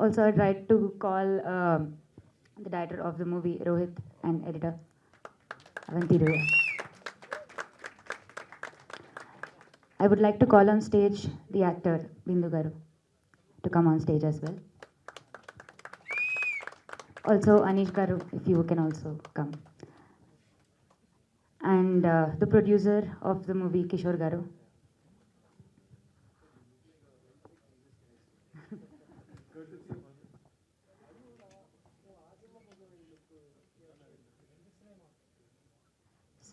Also, I'd like to call the director of the movie, Rohit, and editor, Avanti Roya. I would like to call on stage the actor, Bindu Garu, to come on stage as well. Also, Anish Garu, if you can also come. And the producer of the movie, Kishore Garu.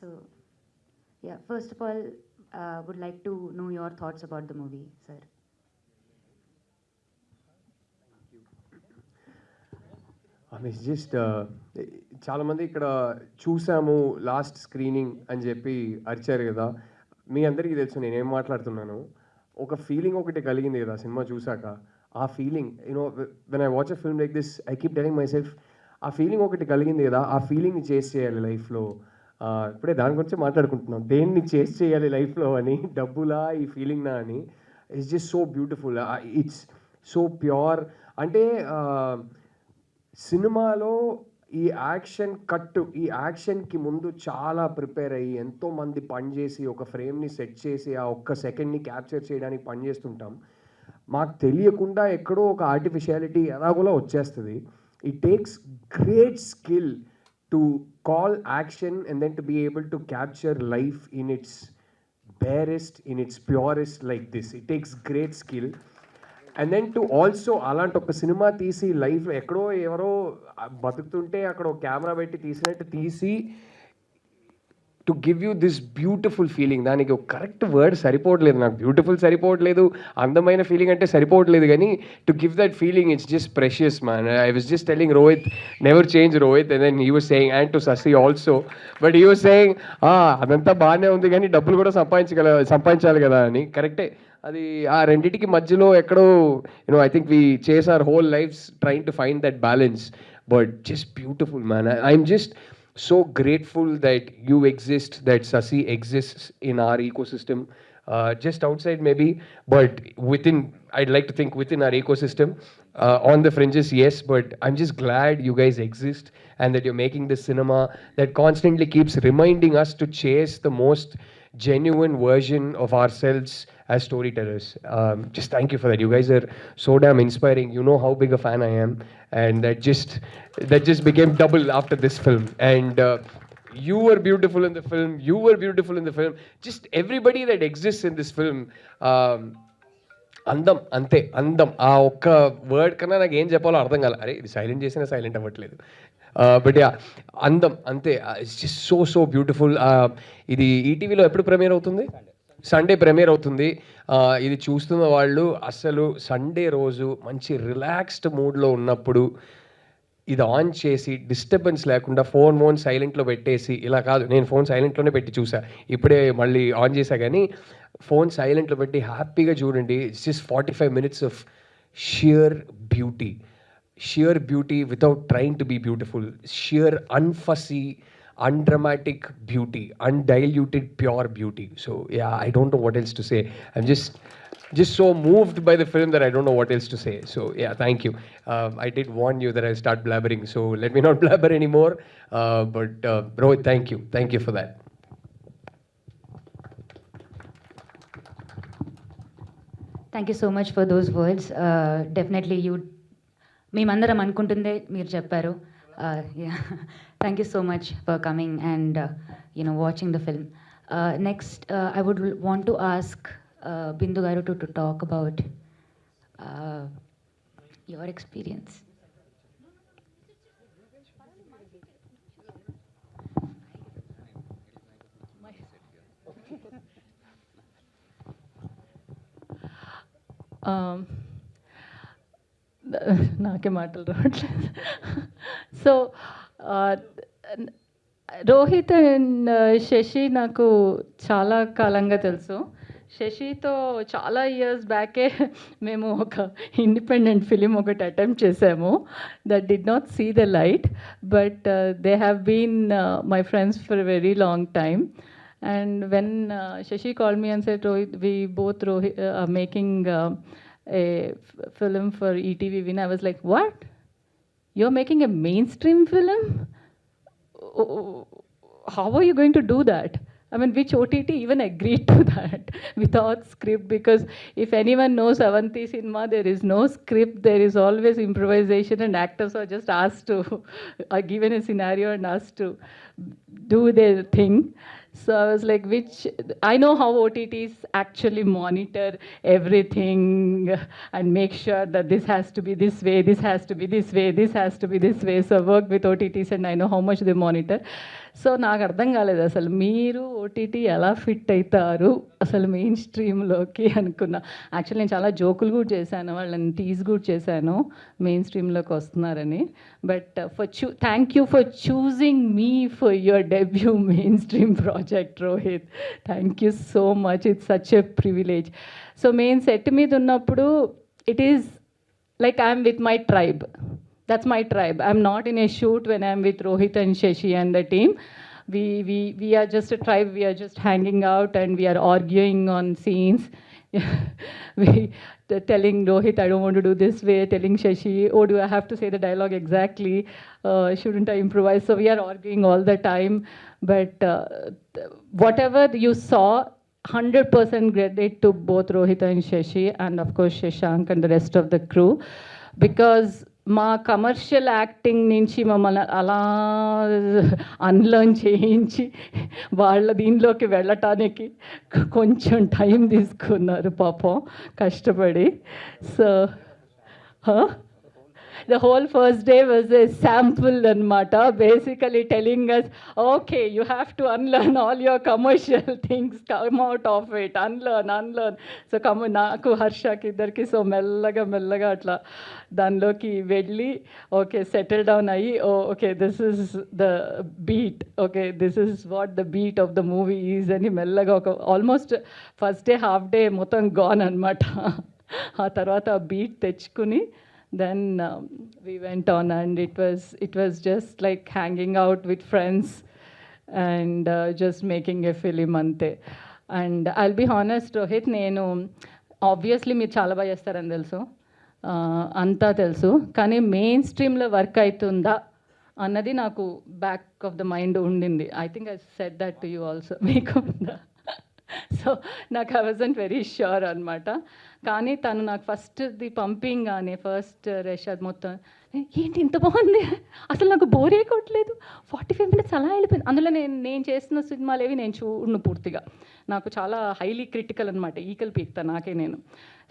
So, yeah, first of all, would like to know your thoughts about the movie, sir. It's just చాలామంది ఇక్కడ చూసాము last screening అని చెప్పి అరిచారు కదా. మీ అందరికీ తెలుసు నేనేం మాట్లాడుతున్నాను. ఒక ఫీలింగ్ ఒకటి కలిగింది కదా సినిమా చూసాక. ఆ feeling when I watch a film like this I keep telling my self, ఆ ఫీలింగ్ ఒకటి కలిగింది కదా, ఆ ఫీలింగ్ని చేస్ చేయాలి లైఫ్లో. ఇప్పుడే దాని గురించి మాట్లాడుకుంటున్నాం, దేన్ని చేస్ చేయాలి లైఫ్లో అని, డబ్బులా ఈ ఫీలింగ్నా అని. It's just so beautiful, it's so pure. అంటే సినిమాలో ఈ యాక్షన్ కట్, ఈ యాక్షన్కి ముందు చాలా ప్రిపేర్ అయ్యి ఎంతోమంది పనిచేసి ఒక ఫ్రేమ్ని సెట్ చేసి ఆ ఒక్క సెకండ్ని క్యాప్చర్ చేయడానికి పనిచేస్తుంటాం. మాకు తెలియకుండా ఎక్కడో ఒక ఆర్టిఫిషియాలిటీ ఎలాగోలా వచ్చేస్తుంది. It takes great skill to call action and then to be able to capture life in its barest, in its purest like this. It takes great skill. And then to also అలాంటి ఒక cinema తీసి లైఫ్లో ఎక్కడో ఎవరో బతుకుతుంటే అక్కడ ఒక camera పెట్టి తీసినట్టు తీసి to give you this beautiful feeling. దానికి ఒక కరెక్ట్ వర్డ్ సరిపోవట్లేదు నాకు, బ్యూటిఫుల్ సరిపోవట్లేదు, అందమైన ఫీలింగ్ అంటే సరిపోవట్లేదు, కానీ to give that feeling it's just precious man. I was just telling Rohit, never change Rohit, and then he was saying, and to Shashi also, but he was saying అదంతా బాగానే ఉంది కానీ డబ్బులు కూడా సంపాదించాలి కదా అని. కరెక్టే, అది ఆ రెండింటికి మధ్యలో ఎక్కడో I think we chase our whole lives trying to find that balance, but just beautiful man. I'm just so grateful that you exist, that Sasi exists in our ecosystem, just outside maybe, but within, I'd like to think within our ecosystem, on the fringes, yes, but I'm just glad you guys exist and that you're making this cinema that constantly keeps reminding us to chase the most genuine version of ourselves as storytellers. Just thank you for that. You guys are so damn inspiring. You know how big a fan I am, and that just became double after this film. And you were beautiful in the film. You were beautiful in the film. Just everybody that exists in this film. అందం, అంతే అందం. ఆ ఒక్క word కన్నా నాకు ఏం చెప్పాలో అర్థం కాలే. అరే ఇది సైలెంట్ చేసినా సైలెంట్ అవ్వట్లేదు, బట్ యా అందం అంతే. It's just so so beautiful. ఇది ఈటీవీలో ఎప్పుడు ప్రీమియర్ అవుతుంది? సండే ప్రీమియర్ అవుతుంది. ఇది చూస్తున్న వాళ్ళు అసలు సండే రోజు మంచి రిలాక్స్డ్ మూడ్లో ఉన్నప్పుడు ఇది ఆన్ చేసి డిస్టర్బెన్స్ లేకుండా ఫోన్ సైలెంట్లో పెట్టేసి, ఇలా కాదు నేను ఫోన్ సైలెంట్లోనే పెట్టి చూసా, ఇప్పుడే మళ్ళీ ఆన్ చేశా, కానీ ఫోన్ సైలెంట్లో పెట్టి హ్యాపీగా చూడండి. It's just 45 minutes of sheer beauty without trying to be beautiful, sheer unfussy undramatic beauty, undiluted pure beauty. So yeah, I don't know what else to say. I'm just so moved by the film that I don't know what else to say. So yeah, thank you. I did warn you that I start blabbering, so let me not blabber anymore. But Rohit, thank you for that. Thank you so much for those words. Definitely you, మేమందరం అనుకుంటుందే మీరు చెప్పారు. Yeah. Thank you so much for coming and watching the film. Next, I would want to ask Bindu Garu to talk about your experience. నాకే మాటలు రావట్లేదు. So Rohit and Shashi నాకు చాలా కాలంగా తెలుసు. శశితో చాలా ఇయర్స్ బ్యాకే మేము ఒక ఇండిపెండెంట్ ఫిలిం ఒకటి అటెంప్ట్ చేసాము. That did not see the light, but they have been my friends for a very long time. And when Shashi called me and said, Rohit, we both are making a film for ETV Win, I was like, what? You're making a mainstream film? How are you going to do that? I mean, which OTT even agreed to that without script? Because if anyone knows Avanti cinema, there is no script, there is always improvisation, and actors are just asked to, are given a scenario and asked to do their thing. So I was like, which, I know how OTTs actually monitor everything and make sure that this has to be this way, this has to be this way, this has to be this way. So I work with OTTs and I know how much they monitor. So నాకు అర్థం కాలేదు అసలు మీరు OTT ఎలా fit అవుతారు అసలు main స్ట్రీమ్లోకి అనుకున్నా. Actually నేను చాలా జోకులు కూడా చేశాను, వాళ్ళని టీజ్ కూడా చేశాను మెయిన్ స్ట్రీమ్లోకి వస్తున్నారని. But thank you for choosing me for your debut main stream project Rohit. Thank you so much, it's such a privilege. So main set మీద ఉన్నప్పుడు it is like I'm with my tribe. That's my tribe. I'm not in a shoot when I'm with Rohit and Shashi and the team. We are just a tribe. We are just hanging out and we are arguing on scenes. Telling Rohit, I don't want to do this way. Telling Shashi, oh, do I have to say the dialogue exactly? Shouldn't I improvise? So we are arguing all the time. But whatever you saw, 100% credit to both Rohit and Shashi, and of course Shashank and the rest of the crew, because మా commercial acting నుంచి మమ్మల్ని అలా unlearn చేయించి వాళ్ళ దీనిలోకి వెళ్ళటానికి కొంచెం time తీసుకున్నారు పాపం కష్టపడి. So the whole first day was a sample anmata, basically telling us, okay, you have to unlearn all your commercial things, come out of it, unlearn. So come naku Harshaki iddarki so mellaga atla danloki velli, okay, settle down ayi, oh okay, this is the beat, okay, this is what the beat of the movie is ani mellaga almost first day half day motham gone anmata. ఆ తర్వాత ఆ beat తెచ్చుకుని then we went on, and it was just like hanging out with friends and just making a film ante. And I'll be honest, Rohit, నేను obviously మీరు చాలా బాగా చేస్తారని తెలుసు, అంతా తెలుసు, కానీ మెయిన్ స్ట్రీమ్లో వర్క్ అవుతుందా అన్నది నాకు బ్యాక్ ఆఫ్ ద మైండ్ ఉండింది. I think I said that to you also, మీకు ఉందా? సో నాకు ఐ వాజంట్ వెరీ ష్యూర్ అనమాట. కానీ తను నాకు ఫస్ట్ది పంపింగ్గానే ఫస్ట్ రెషాద్ మొత్తం ఏంటి ఇంత బాగుంది, అసలు నాకు బోరే కొట్టలేదు, 45 minutes అలా వెళ్ళిపోయింది. అందులో నేను చేసిన సినిమాలు ఏవి నేను చూడను పూర్తిగా, నాకు చాలా హైలీ క్రిటికల్ అనమాట, ఈకలు పీక్తా నాకే నేను.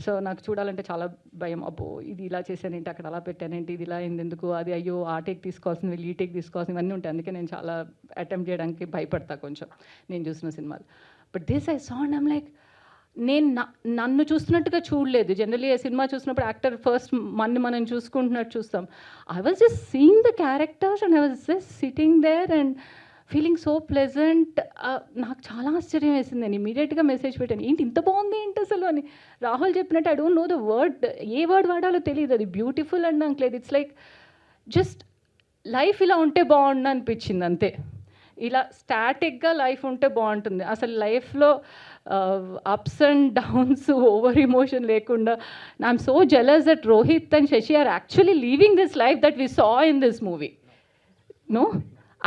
సో నాకు చూడాలంటే చాలా భయం, అబ్బో ఇది ఇలా చేశానేంటి, అక్కడ అలా పెట్టానేంటి, ఇది ఇలా అయింది ఎందుకు, అది అయ్యో ఆ టేక్ తీసుకోవాల్సింది, వీళ్ళు ఈ టేక్ తీసుకోవాల్సింది, ఇవన్నీ ఉంటాయి. అందుకే నేను చాలా అటెంప్ట్ చేయడానికి భయపడతా కొంచెం నేను చూసిన సినిమాలు. But this I saw and I'm like, నేను నన్ను చూస్తున్నట్టుగా చూడలేదు. జనరలీ ఆ సినిమా చూసినప్పుడు యాక్టర్ ఫస్ట్ మనం చూసుకుంటున్నట్టు చూస్తాం. I was just seeing the characters and I was just sitting there and feeling so pleasant. నాకు చాలా ఆశ్చర్యం వేసింది. నేను ఇమీడియట్గా మెసేజ్ పెట్టాను, ఏంటి ఇంత బాగుంది ఏంటి అసలు అని. రాహుల్ చెప్పినట్టు I don't know the word, A word వాడాలో తెలియదు, అది బ్యూటిఫుల్ అని నాకు లేదు. ఇట్స్ లైక్ జస్ట్ లైఫ్ ఇలా ఉంటే బాగుండు అనిపించింది అంతే. ఇలా స్టాటిక్గా లైఫ్ ఉంటే బాగుంటుంది. అసలు లైఫ్లో ups and downs, over emotion లేకుండా. I'm so jealous that Rohit and Shashi are actually living this life that we saw in this movie. No,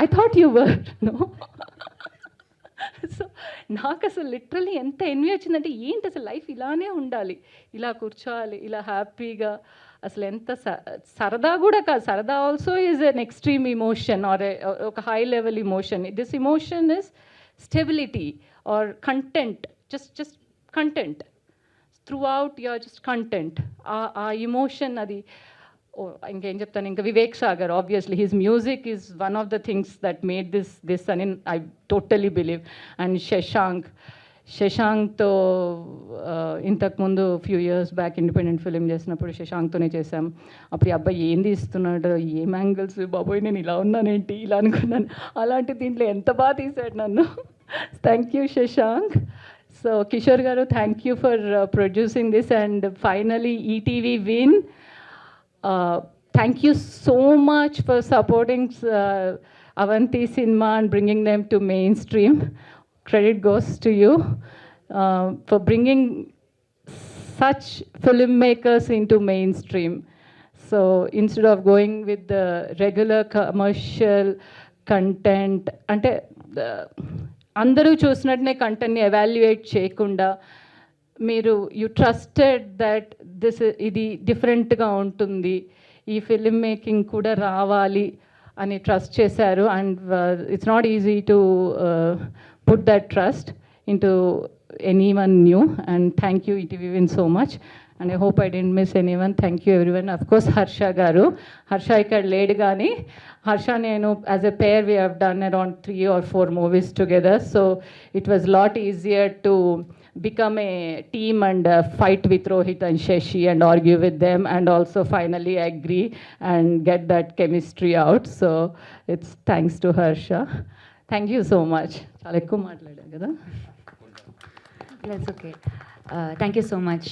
I thought you were. No. So నాకు అసలు లిటరలీ ఎంత ఎన్వి వచ్చిందంటే, ఏంటి అసలు లైఫ్ ఇలానే ఉండాలి, ఇలా కూర్చోవాలి, ఇలా హ్యాపీగా. అసలు ఎంత సరదా కూడా కాదు, సరదా also is an extreme emotion or ఒక high level emotion. This emotion is stability or content, just content throughout, you're just content. ఆ ఇమోషన్ అది. ఇంకేం చెప్తాను, ఇంకా Vivek Sagar obviously his music is one of the things that made this అని I totally believe. And శశాంక్తో ఇంతకుముందు few years back independent film చేసినప్పుడు శశాంక్తోనే చేశాం. అప్పుడు ఈ అబ్బాయి ఏంది ఇస్తున్నాడు, ఏం యాంగిల్స్ బాబోయ్, నేను ఇలా ఉన్నానేంటి ఇలా అనుకున్నాను. అలాంటి దీంట్లో ఎంత బాగా తీశాడు నన్ను. Thank you Shashank. So Kishore garu, thank you for producing this. And finally ETV Win. Thank you so much for supporting Avanti Cinema and bringing them to mainstream. Credit goes to you for bringing such filmmakers into mainstream. So instead of going with the regular commercial content, అంటే అందరూ చూసినట్టునే కంటెంట్ని evaluate చేయకుండా మీరు you trusted that ఇది డిఫరెంట్గా ఉంటుంది, ఈ film making కూడా రావాలి అని ట్రస్ట్ చేశారు. And it's not easy to put that trust into anyone new. And thank you ETV Win so much. And I hope I didn't miss anyone. Thank you everyone. Of course Harsha garu, Harsha ఇక్కడ లేడు కానీ హర్ష నేను as a pair we have done around 3 or 4 movies together. So it was a lot easier to become a team and fight with Rohit and Shashi and argue with them and also finally agree and get that chemistry out. So it's thanks to Harsha. Thank you so much. చాలా ఎక్కువ మాట్లాడాను కదా. That's okay. Thank you so much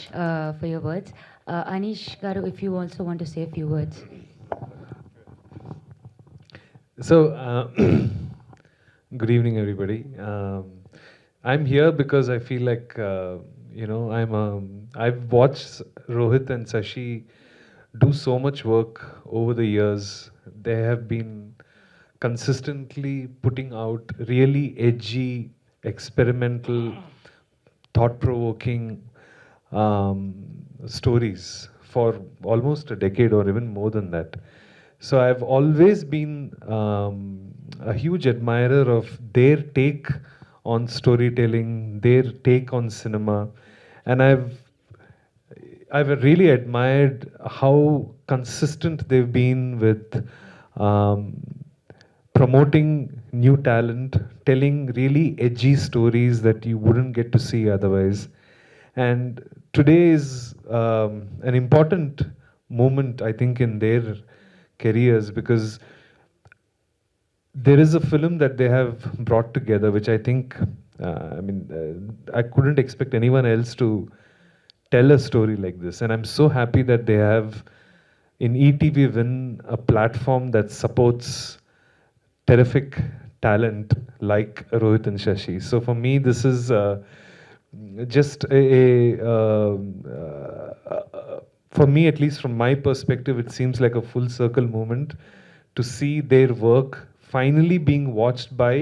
for your words. Anish Garu, if you also want to say a few words. So, good evening, everybody. I'm here because I feel like, I've watched Rohit and Sashi do so much work over the years. They have been consistently putting out really edgy, experimental, thought-provoking stories for almost a decade or even more than that. So I've always been a huge admirer of their take on storytelling, their take on cinema, and I've really admired how consistent they've been with promoting new talent, telling really edgy stories that you wouldn't get to see otherwise. And today is an important moment, I think, in their careers, because there is a film that they have brought together which I think I couldn't expect anyone else to tell a story like this, and I'm so happy that they have in ETV Win a platform that supports terrific talent like Rohit and Shashi. So for me this is just for me, at least from my perspective, it seems like a full circle moment to see their work finally being watched by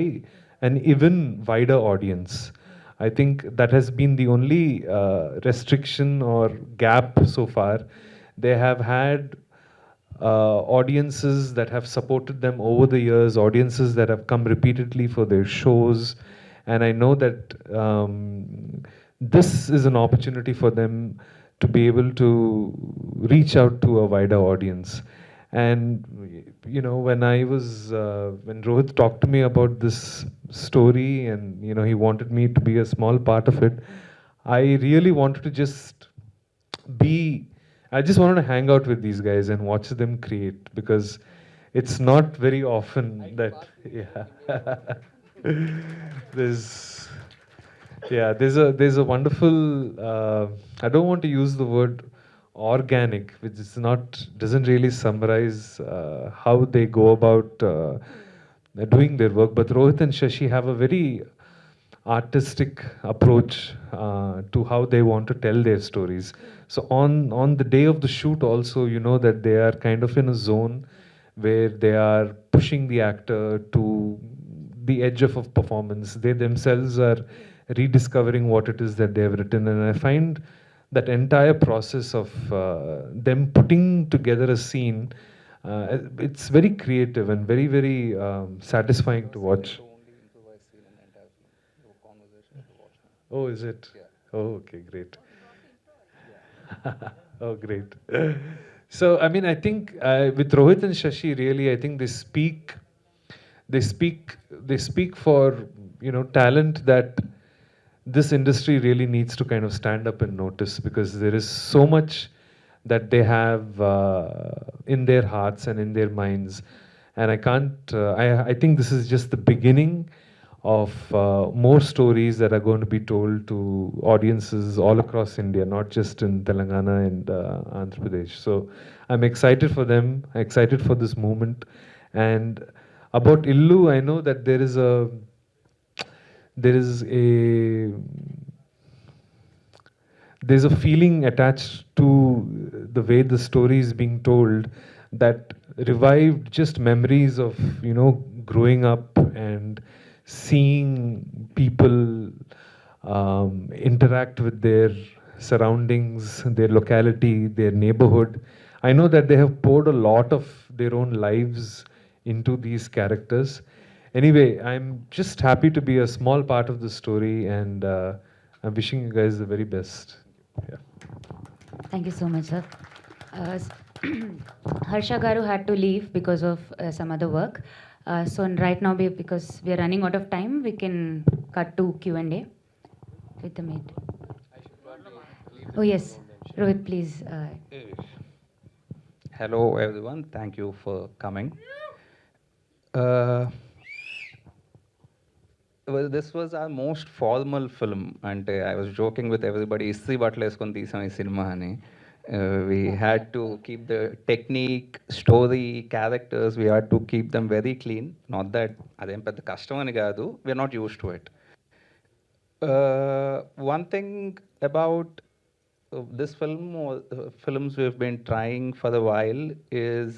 an even wider audience. I think that has been the only restriction or gap so far. They have had audiences that have supported them over the years, audiences that have come repeatedly for their shows, and I know that this is an opportunity for them to be able to reach out to a wider audience. And when when Rohit talked to me about this story and he wanted me to be a small part of it, I really wanted to I just wanted to hang out with these guys and watch them create, because it's not very often that there's a wonderful I don't want to use the word organic, which doesn't really summarize how they go about doing their work, but Rohit and Shashi have a very artistic approach to how they want to tell their stories. So on the day of the shoot also, that they are kind of in a zone where they are pushing the actor to the edge of a performance. They themselves are rediscovering what it is that they have written, and I find that entire process of them putting together a scene, it's very creative and very, very satisfying to watch. Oh, is it? Oh, okay, great. Oh, great. So, I think with Rohit and Shashi, really, I think they speak for, talent that this industry really needs to kind of stand up and notice, because there is so much that they have in their hearts and in their minds, and I think this is just the beginning of more stories that are going to be told to audiences all across India, not just in Telangana and Andhra Pradesh. So I'm excited for them, excited for this movement. And about Illu, I know that there is there's a feeling attached to the way the story is being told that revived just memories of, you know, growing up and seeing people interact with their surroundings, their locality, their neighborhood. I know that they have poured a lot of their own lives into these characters. Anyway, I'm just happy to be a small part of the story, and I'm wishing you guys the very best. Yeah. Thank you so much, sir. S- Harsha Garu had to leave because of some other work. So right now, because we are running out of time, we can cut to Q&A with the mate. Oh yes, Rohit, please. Hello, everyone. Thank you for coming. Uh, well, this was our most formal film, and I was joking with everybody. "Issi బట్టలు వేసుకొని తీసాం ఈ cinema అని." We had to keep the technique, story, characters. We had to keep them very clean. Not that అదేం పెద్ద కష్టం అని కాదు. We're not used to it. One thing about this film or films we've been trying for a while is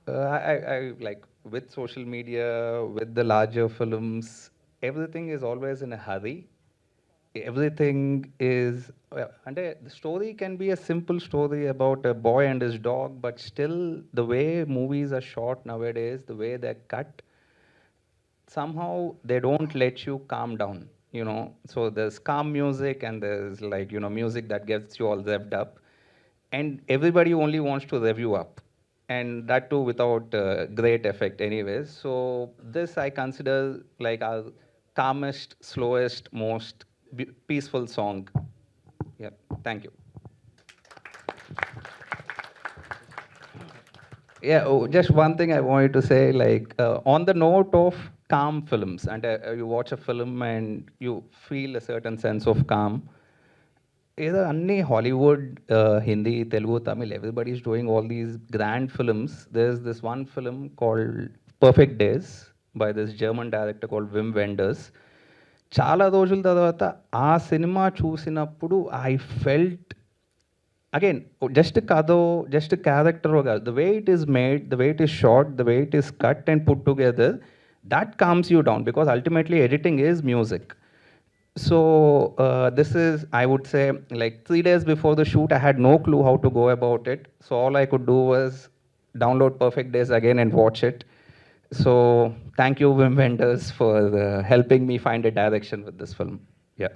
I like with social media, with the larger films, everything is always in a hurry. Everything is and the story can be a simple story about a boy and his dog, but still the way movies are shot nowadays, the way they're cut, somehow they don't let you calm down, you know. So there's calm music and there's, like, you know, music that gets you all revved up, and everybody only wants to rev you up, and that too without great effect anyways. So this I consider like our calmest, slowest, most peaceful song. Yeah, thank you. Yeah, oh, just one thing I wanted to say, like, on the note of calm films, and you watch a film and you feel a certain sense of calm. Either only Hollywood, Hindi, Telugu, Tamil, everybody is doing all these grand films. There's this one film called Perfect Days by this German director called Wim Wenders. చాలా రోజుల తర్వాత ఆ cinema చూసినప్పుడు I felt again, just kado, just character, the way it is made, the way it is shot, the way it is cut and put together, that calms you down, because ultimately editing is music. So this is, I would say, like 3 days before the shoot, I had no clue how to go about it. So all I could do was download Perfect Days again and watch it. So thank you, Wim Wenders, for helping me find a direction with this film. Yeah.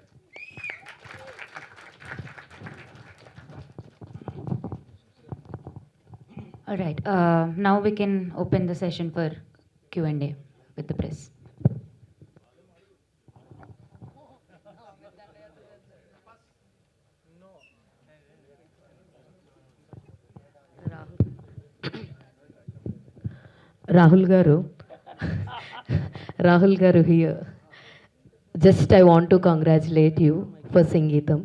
All right. Now we can open the session for Q&A with the press. Rahul Garu here. Just I want to congratulate you for Sangeetam.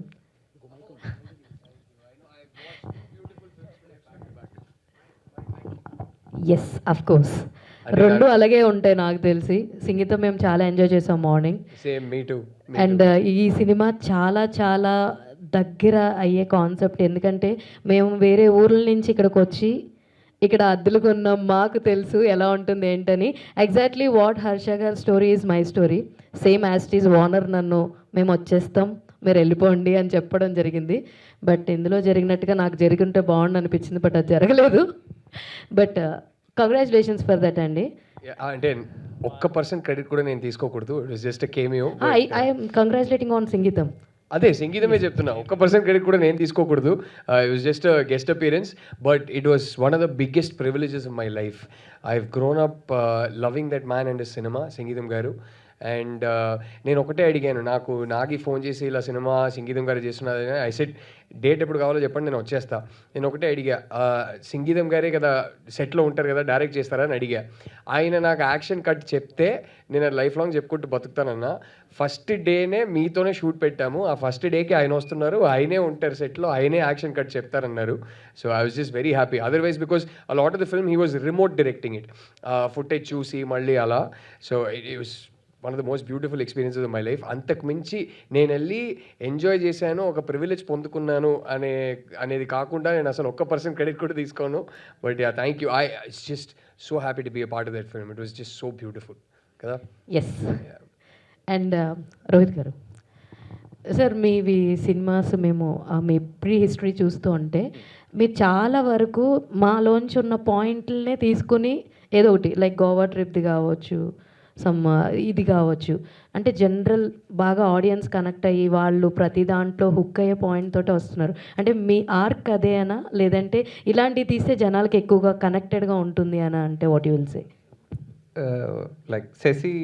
Yes of course రెండు అలాగే ఉంటాయి నాకు తెలిసి. సంగీతం మేము చాలా enjoy చేసాం morning. Same me two. And ఈ సినిమా చాలా చాలా దగ్గర అయ్యే కాన్సెప్ట్. ఎందుకంటే మేము వేరే ఊర్ల నుంచి ఇక్కడికి వచ్చి ఇక్కడ అద్దెలు కొన్నాం, మాకు తెలుసు ఎలా ఉంటుంది ఏంటని. ఎగ్జాక్ట్లీ వాట్ హర్ష గారి story is my story. Same as it is owner నన్ను మేము వచ్చేస్తాం మీరు వెళ్ళిపోండి అని చెప్పడం జరిగింది. బట్ ఇందులో జరిగినట్టుగా నాకు జరిగింటే బాగుండు అనిపించింది, బట్ అది జరగలేదు. బట్ కంగ్రాచులేషన్స్ ఫర్ దట్ అండి. అంటే ఒక్క పర్సెంట్ క్రెడిట్ కూడా నేను తీసుకోకూడదు. It was just a cameo. I'm congratulating on సంగీతం. అదే సంగీతమే చెప్తున్నా, ఒక్క పర్సెంట్ క్రెడిట్ కూడా నేను తీసుకోకూడదు. It was just guest appearance, but it was one of the biggest privileges in my life. I have grown up loving that man and cinema, Sangeetam garu. And నేను ఒకటే అడిగాను, నాగి ఫోన్ చేసి ఇలా సినిమా సంగీతం గారు చేస్తున్నది. ఐ సెడ్ డేట్ ఎప్పుడు కావాలో చెప్పండి, నేను వచ్చేస్తా. నేను ఒకటే అడిగా, సంగీతం గారే కదా సెట్లో ఉంటారు కదా, డైరెక్ట్ చేస్తారా అని అడిగా. ఆయన నాకు యాక్షన్ కట్ చెప్తే నేను లైఫ్ లాంగ్ చెప్పుకుంటూ బతుకుతానన్నా. ఫస్ట్ డేనే మీతోనే షూట్ పెట్టాము, ఆ ఫస్ట్ డేకి ఆయన వస్తున్నారు, ఆయనే ఉంటారు సెట్లో, ఆయనే యాక్షన్ కట్ చెప్తారన్నారు. So I was just very happy. Otherwise because a lot of the film he was remote directing it, footage చూసి మళ్ళీ అలా. So it was one of the most beautiful experiences of my life. అంతకు మించి నేను వెళ్ళి enjoy చేశాను, ఒక privilege పొందుకున్నాను అనేది కాకుండా నేను అసలు ఒక్క పర్సెంట్ క్రెడిట్ కూడా తీసుకోను. But yeah, thank you. It's just so happy to be a part of that film. It was just so beautiful కదా. Yes. And Rohit garu sir, మీవి సినిమాస్ మేము మీ ప్రీ హిస్టరీ చూస్తూ ఉంటే మీరు చాలా వరకు మాలోంచి ఉన్న పాయింట్లనే తీసుకుని ఏదో ఒకటి లైక్ గోవా ట్రిప్ది కావచ్చు, ఇది కావచ్చు, అంటే జనరల్ బాగా ఆడియన్స్ కనెక్ట్ అయ్యి వాళ్ళు ప్రతి దాంట్లో హుక్ అయ్యే పాయింట్ తోటి వస్తున్నారు. అంటే మీ ఆర్క్ అదేనా, లేదంటే ఇలాంటివి తీస్తే జనాలకి ఎక్కువగా కనెక్టెడ్గా ఉంటుంది అని అంటే what you will say? Like Sesi,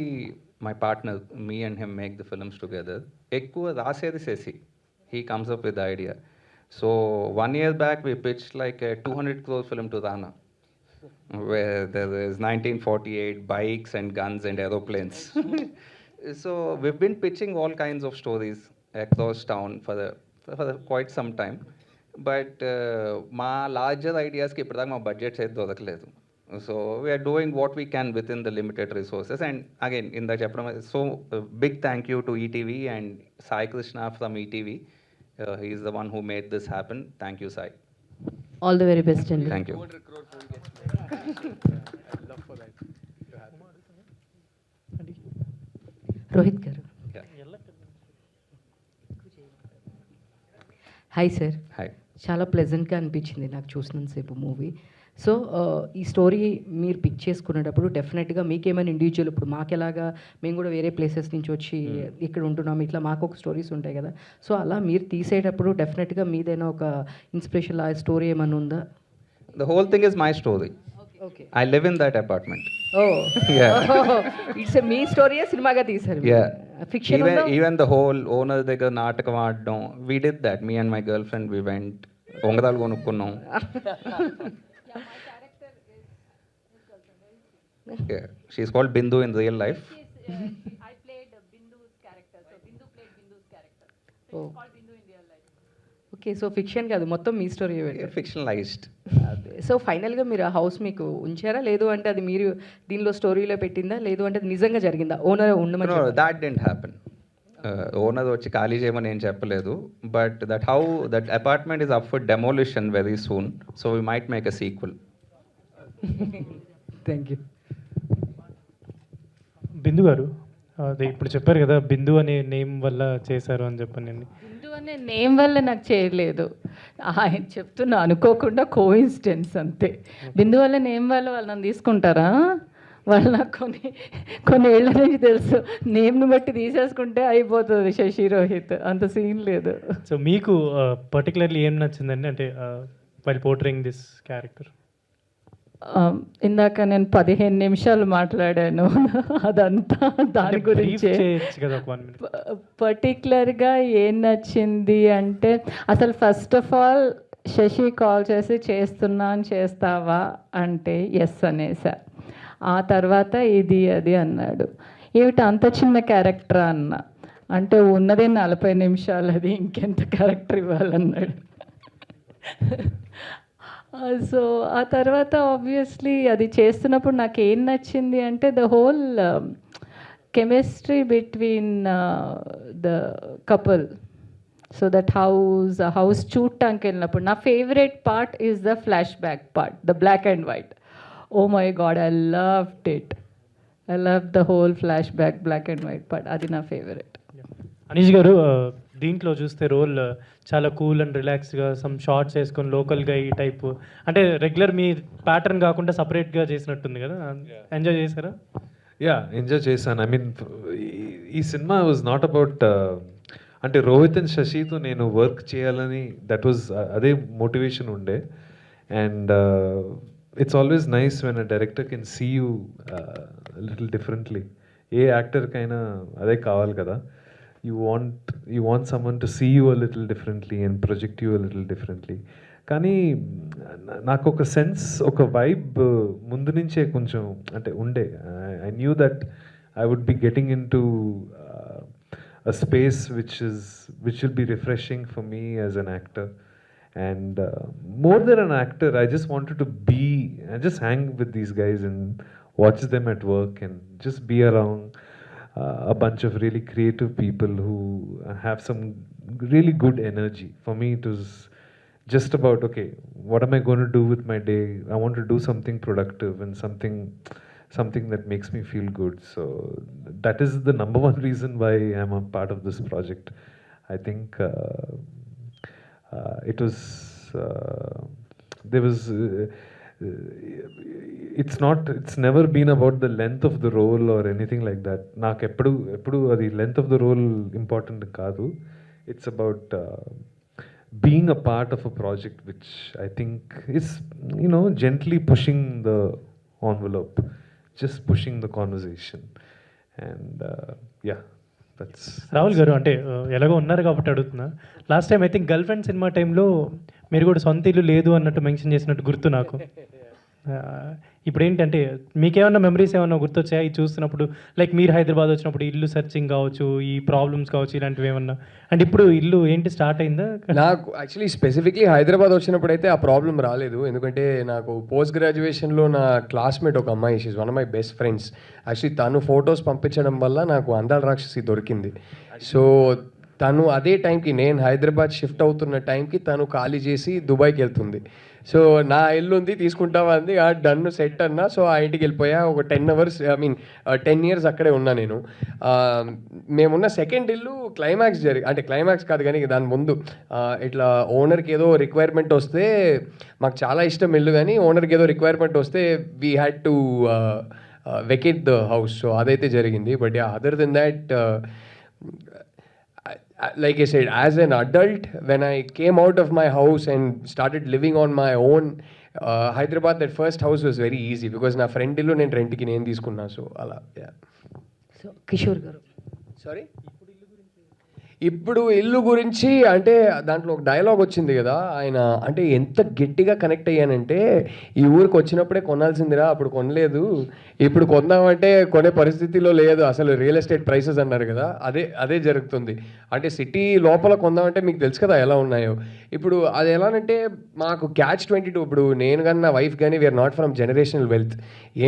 my partner, me and him make the films together. ఎక్కువ రాసేది Sesi. He comes up with the idea. So 1 year back we pitched like a 200 crore film to Rana, where there is 1948 bikes and guns and aeroplanes. So we've been pitching all kinds of stories across town for quite some time. But మా larger ఐడియాస్కి ఇప్పటిదాకా మా budgets అయితే దొరకలేదు. So we are doing what we can within the limited resources. And again, in the chapter, so big thank you to ETV and Sai Krishna from ETV. He is the one who made this happen. Thank you, Sai. All the very best అండి. Thank you. Rohit గారు. Hi sir. Hi. చాలా ప్లెజెంట్గా అనిపించింది నాకు చూసినంతసేపు movie. So ఈ story మీరు pick చేసుకునేటప్పుడు డెఫినెట్గా మీకేమైనా ఇండివిజువల్, ఇప్పుడు మాకెలాగా మేము కూడా వేరే ప్లేసెస్ నుంచి వచ్చి ఇక్కడ ఉంటున్నాం, ఇట్లా మాకు ఒక స్టోరీస్ ఉంటాయి కదా, సో అలా మీరు తీసేటప్పుడు డెఫినెట్గా మీదైనా ఒక ఇన్స్పిరేషన్ ఆ స్టోరీ ఏమైనా ఉందా? The whole thing is my story. Okay. I live in that apartment. Oh Yeah. It's మీ స్టోరీయే సినిమాగా తీశారు. Yeah. Fiction Even the whole owner దగ్గర నాటకం ఆడడం, we did that. Me and my girlfriend, we went ఉంగరాలు కొనుక్కున్నాం. Yeah, she's called Bindu in real life. I played Bindu's character. So Bindu played Bindu's character. So it's called Bindu in real life. Okay. So fiction కాదు, మొత్తం మీ story. Fictionalized. So ఫైనల్గా మీరు ఆ house మీకు ఉంచారా, లేదు అంటే అది మీరు దీనిలో స్టోరీలో పెట్టిందా, లేదు అంటే అది నిజంగా జరిగిందా? ఓనర్ ఉండమని No, that didn't happen. Owner వచ్చి ఖాళీ చేయమని ఏం చెప్పలేదు. But that apartment is up for demolition very soon. So we might make a sequel. Thank you. Bindu garu, అదే ఇప్పుడు చెప్పారు కదా బిందు అనే నేమ్ వల్ల చేశారు అని చెప్పండి. బిందు అనే నేమ్ వల్ల నాకు చేయలేదు, ఆయన చెప్తున్నా అనుకోకుండా కోఇన్సిడెన్స్ అంతే. బిందు వల్ల నేమ్ వల్ల వాళ్ళు నన్ను తీసుకుంటారా? వాళ్ళు నాకు కొన్ని ఏళ్ళ నుంచి తెలుసు, నేమ్ని బట్టి తీసేసుకుంటే అయిపోతుంది శశి రోహిత్, అంత సీన్ లేదు. సో మీకు పర్టికులర్లీ ఏం నచ్చిందండి, అంటే వైల్ పోర్ట్రేయింగ్ దిస్ క్యారెక్టర్? ఇందాక నేను 15 నిమిషాలు మాట్లాడాను అదంతా దాని గురించి. పర్టికులర్గా ఏం నచ్చింది అంటే, అసలు first of all Shashi call చేసి చేస్తావా అంటే ఎస్ అనేసా. ఆ తర్వాత ఇది అది అన్నాడు. ఏమిటి అంత చిన్న క్యారెక్టర్ అన్న అంటే, ఉన్నదే 40 నిమిషాలు, అది ఇంకెంత క్యారెక్టర్ ఇవ్వాలన్నాడు. సో ఆ తర్వాత ఆబ్వియస్లీ అది చేస్తున్నప్పుడు నాకు ఏం నచ్చింది అంటే, the whole chemistry between the couple. So that house చూడటానికి వెళ్ళినప్పుడు నా favourite part is the flashback part, the black and white. Oh my god, I loved it. I love the whole flashback black and white part, అది నా favourite. Anish garu, దీంట్లో చూస్తే role చాలా cool and రిలాక్స్డ్గా some shorts వేసుకొని లోకల్గా ఈ type, అంటే రెగ్యులర్ మీ ప్యాటర్న్ కాకుండా సపరేట్గా చేసినట్టుంది కదా, ఎంజాయ్ చేశారా? యా, ఎంజాయ్ చేశాను. ఐ మీన్ ఈ సినిమా వాజ్ నాట్ అబౌట్, అంటే రోహిత్ అండ్ శశితో నేను వర్క్ చేయాలని, దట్ వాజ్ అదే మోటివేషన్ ఉండే. And it's always nice when a director can see you little differently. ఏ యాక్టర్కైనా అదే కావాలి కదా. You want someone to see you a little differently and project you a little differently. కానీ నాకు ఒక సెన్స్, ఒక వైబ్ ముందు నుంచే కొంచెం అంటే ఉండే. I knew that I would be getting into a space which will be refreshing for me as an actor. And more than an actor, I just wanted to just hang with these guys and watch them at work and just be around. a bunch of really creative people who have some really good energy. For me, it was just about, okay, what am I going to do with my day? I want to do something productive and something that makes me feel good. So that is the number one reason why I'm a part of this project. I think it was there was it's never been about the length of the role or anything like that. నాకు ఎప్పుడు అది length of the role important కాదు. It's about being a part of a project which I think is, gently pushing the envelope, just pushing the conversation. And yeah, that's Rahul గారు, అంటే ఎలాగో ఉన్నారు కాబట్టి అడుగుతున్నా. Last time I think girl friend cinema టైంలో మీరు కూడా సొంత ఇల్లు లేదు అన్నట్టు మెన్షన్ చేసినట్టు గుర్తు నాకు. ఇప్పుడు ఏంటంటే మీకేమన్నా మెమరీస్ ఏమన్నా గుర్తొచ్చాయా ఇది చూస్తున్నప్పుడు? లైక్ మీరు హైదరాబాద్ వచ్చినప్పుడు ఇల్లు సర్చింగ్ కావచ్చు, ఈ ప్రాబ్లమ్స్ కావచ్చు, ఇలాంటివి ఏమన్నా. అండ్ ఇప్పుడు ఇల్లు ఏంటి స్టార్ట్ అయిందా? నాకు యాక్చువల్లీ స్పెసిఫిక్లీ హైదరాబాద్ వచ్చినప్పుడు అయితే ఆ ప్రాబ్లం రాలేదు. ఎందుకంటే నాకు పోస్ట్ గ్రాడ్యుయేషన్లో నా క్లాస్మేట్ ఒక అమ్మాయి, she's one of my best friends. Actually తను ఫొటోస్ పంపించడం వల్ల నాకు అందాల రాక్షసి దొరికింది. సో తను అదే టైంకి, నేను హైదరాబాద్ షిఫ్ట్ అవుతున్న టైంకి తను ఖాళీ చేసి దుబాయ్కి వెళ్తుంది. సో నా ఇల్లు ఉంది తీసుకుంటావా అంది. ఆ డన్ సెట్ అన్నా. సో ఆ ఇంటికి వెళ్ళిపోయా. ఒక 10 hours, 10 years అక్కడే ఉన్నా నేను. మేమున్న సెకండ్ ఇల్లు క్లైమాక్స్ అంటే క్లైమాక్స్ కాదు కానీ దాని ముందు ఇట్లా ఓనర్కి ఏదో రిక్వైర్మెంట్ వస్తే, మాకు చాలా ఇష్టం ఇల్లు కానీ ఓనర్కి ఏదో రిక్వైర్మెంట్ వస్తే we had to vacate the house. So అదైతే జరిగింది. But other than that, like I said, as an adult, when I came out of my house and started living on my own, Hyderabad, that first house was very easy because na friend illu nen rent ki nenu తీసుకున్నా. So అలా. So Kishore గారు, sorry, ఇప్పుడు ఇల్లు గురించి అంటే దాంట్లో ఒక dialogue వచ్చింది కదా ఆయన, అంటే ఎంత గట్టిగా కనెక్ట్ అయ్యానంటే, ఈ ఊరికి వచ్చినప్పుడే కొనాల్సిందిరా, అప్పుడు కొనలేదు, ఇప్పుడు కొందామంటే కొనే పరిస్థితిలో లేదు, అసలు రియల్ ఎస్టేట్ ప్రైసెస్ అన్నారు కదా, అదే జరుగుతుంది. అంటే సిటీ లోపల కొందామంటే మీకు తెలుసు కదా ఎలా ఉన్నాయో. ఇప్పుడు అది ఎలానంటే మాకు catch-22. ఇప్పుడు నేను కానీ నా వైఫ్ కానీ we're not from generational wealth.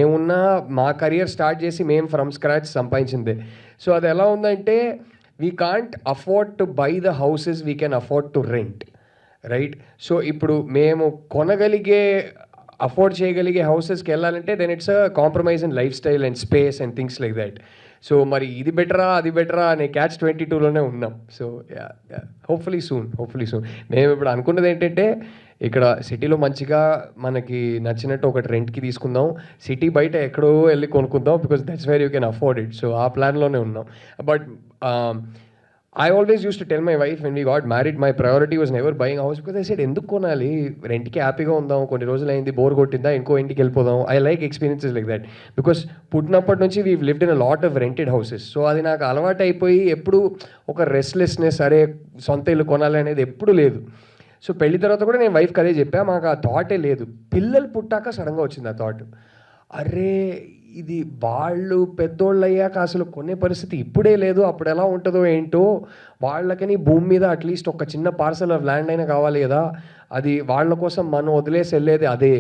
ఏమున్నా మా కెరియర్ స్టార్ట్ చేసి మేము ఫ్రమ్ స్క్రాచ్ సంపాదించిందే. సో అది ఎలా ఉందంటే, we can't afford to buy the houses, we can afford to rent, right? So ఇప్పుడు మేము కొనగలిగే, అఫోర్డ్ చేయగలిగే హౌసెస్కి వెళ్ళాలంటే then it's a compromise in lifestyle and space and things like that. So మరి ఇది బెటరా అది బెటరా అనే catch-22లోనే ఉన్నాం. So hopefully soon. మేము ఇప్పుడు అనుకున్నది ఏంటంటే, ఇక్కడ సిటీలో మంచిగా మనకి నచ్చినట్టు ఒకటి రెంట్కి తీసుకుందాం, సిటీ బయట ఎక్కడో వెళ్ళి కొనుక్కుందాం, because that's where you can afford it. So ఆ ప్లాన్లోనే ఉన్నాం. But I always used to tell my wife when we got married, my priority was never buying a house, because I said, ఎందుకు కొనాలి, రెంట్కి హ్యాపీగా ఉందాం, కొన్ని రోజులు అయింది, బోర్ కొట్టిందా, ఇంకో ఇంటికి వెళ్ళిపోదాం. I like experiences like that, because పుట్టినప్పటి నుంచి we've lived in a lot of rented houses. So అది నాకు అలవాటు అయిపోయి ఎప్పుడు ఒక రెస్ట్లెస్నెస్, అరే సొంత ఇల్లు కొనాలి అనేది ఎప్పుడు లేదు. సో పెళ్లి తర్వాత కూడా నేను వైఫ్కి అదే చెప్పా, మాకు ఆ థాటే లేదు. పిల్లలు పుట్టాక సడన్గా వచ్చింది ఆ థాట్, అరే ఇది వాళ్ళు పెద్దోళ్ళు అయ్యాక అసలు కొనే పరిస్థితి ఇప్పుడే లేదు, అప్పుడు ఎలా ఉంటుందో ఏంటో, వాళ్ళకని భూమి మీద అట్లీస్ట్ ఒక చిన్న పార్సల్ ఆఫ్ ల్యాండ్ అయినా కావాలి కదా, అది వాళ్ళ కోసం మనం వదిలేసి వెళ్ళేది అదే